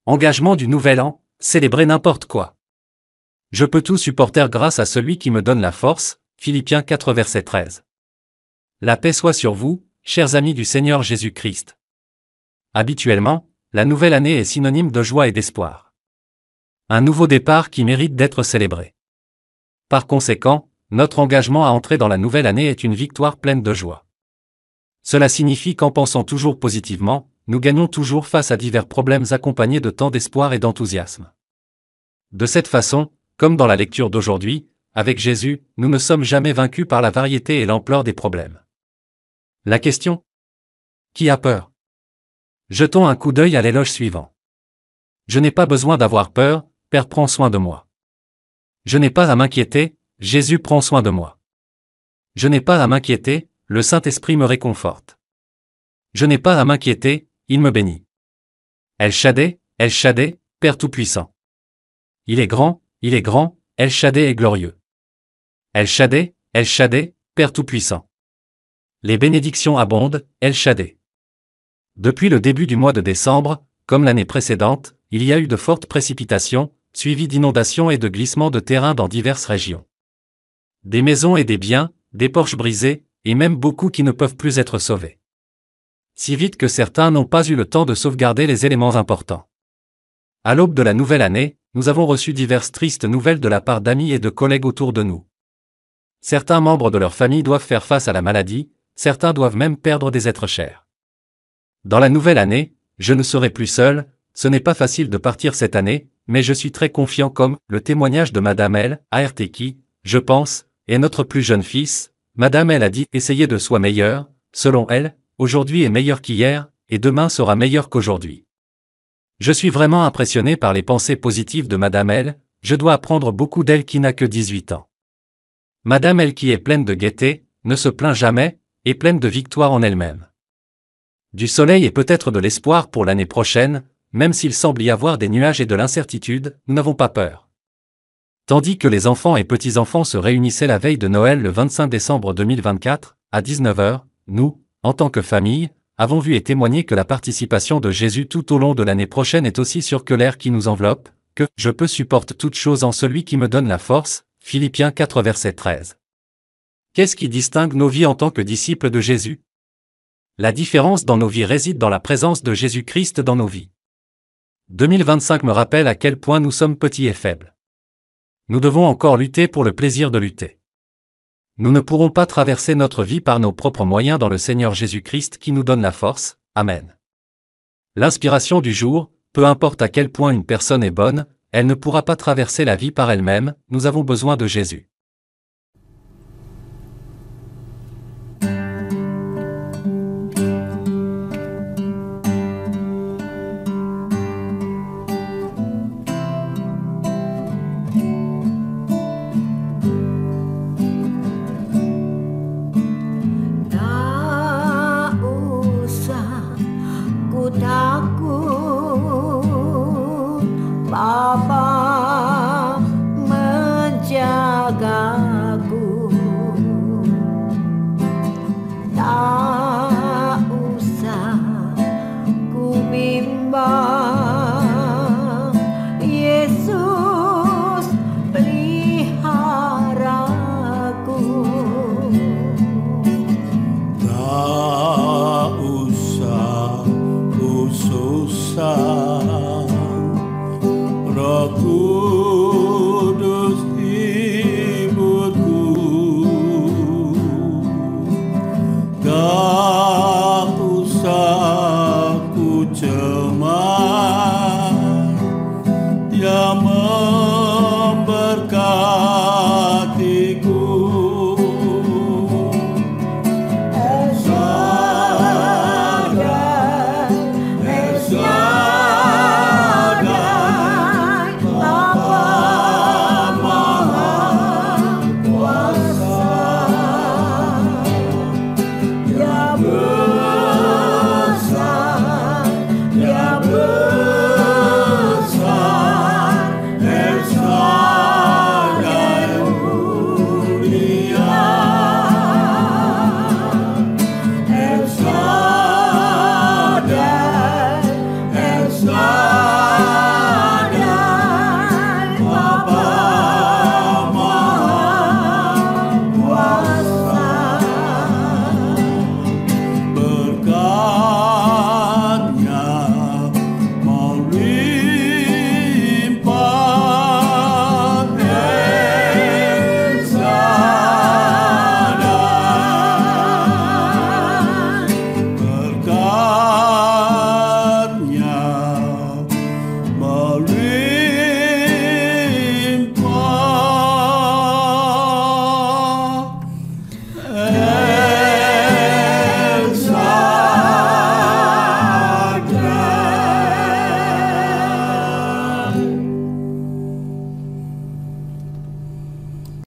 Engagement du nouvel an, célébrer n'importe quoi. Je peux tout supporter grâce à celui qui me donne la force, Philippiens 4 verset 13. La paix soit sur vous, chers amis du Seigneur Jésus-Christ. Habituellement, la nouvelle année est synonyme de joie et d'espoir. Un nouveau départ qui mérite d'être célébré. Par conséquent, notre engagement à entrer dans la nouvelle année est une victoire pleine de joie. Cela signifie qu'en pensant toujours positivement, nous gagnons toujours face à divers problèmes accompagnés de tant d'espoir et d'enthousiasme. De cette façon, comme dans la lecture d'aujourd'hui, avec Jésus, nous ne sommes jamais vaincus par la variété et l'ampleur des problèmes. La question ? Qui a peur ? Jetons un coup d'œil à l'éloge suivant. Je n'ai pas besoin d'avoir peur, Père prend soin de moi. Je n'ai pas à m'inquiéter, Jésus prend soin de moi. Je n'ai pas à m'inquiéter, le Saint-Esprit me réconforte. Je n'ai pas à m'inquiéter, il me bénit. El Shaddai, Père Tout-Puissant. Il est grand, El Shaddai est glorieux. El Shaddai, Père Tout-Puissant. Les bénédictions abondent, El Shaddai. Depuis le début du mois de décembre, comme l'année précédente, il y a eu de fortes précipitations, suivies d'inondations et de glissements de terrain dans diverses régions. Des maisons et des biens, des porches brisés, et même beaucoup qui ne peuvent plus être sauvés. Si vite que certains n'ont pas eu le temps de sauvegarder les éléments importants. À l'aube de la nouvelle année, nous avons reçu diverses tristes nouvelles de la part d'amis et de collègues autour de nous. Certains membres de leur famille doivent faire face à la maladie, certains doivent même perdre des êtres chers. Dans la nouvelle année, je ne serai plus seul, ce n'est pas facile de partir cette année, mais je suis très confiant comme le témoignage de Madame L, ART qui, je pense, est notre plus jeune fils. Madame L a dit « Essayez de soi meilleur », selon elle, aujourd'hui est meilleur qu'hier, et demain sera meilleur qu'aujourd'hui. Je suis vraiment impressionné par les pensées positives de Madame L, je dois apprendre beaucoup d'elle qui n'a que 18 ans. Madame L qui est pleine de gaieté, ne se plaint jamais, est pleine de victoire en elle-même. Du soleil et peut-être de l'espoir pour l'année prochaine, même s'il semble y avoir des nuages et de l'incertitude, nous n'avons pas peur. Tandis que les enfants et petits-enfants se réunissaient la veille de Noël le 25 décembre 2024, à 19h, nous, en tant que famille, avons vu et témoigné que la participation de Jésus tout au long de l'année prochaine est aussi sûre que l'air qui nous enveloppe, que « je peux supporter toutes choses en celui qui me donne la force » Philippiens 4 verset 13. Qu'est-ce qui distingue nos vies en tant que disciples de Jésus ? La différence dans nos vies réside dans la présence de Jésus-Christ dans nos vies. 2025 me rappelle à quel point nous sommes petits et faibles. Nous devons encore lutter pour le plaisir de lutter. Nous ne pourrons pas traverser notre vie par nos propres moyens dans le Seigneur Jésus-Christ qui nous donne la force. Amen. L'inspiration du jour, peu importe à quel point une personne est bonne, elle ne pourra pas traverser la vie par elle-même, nous avons besoin de Jésus.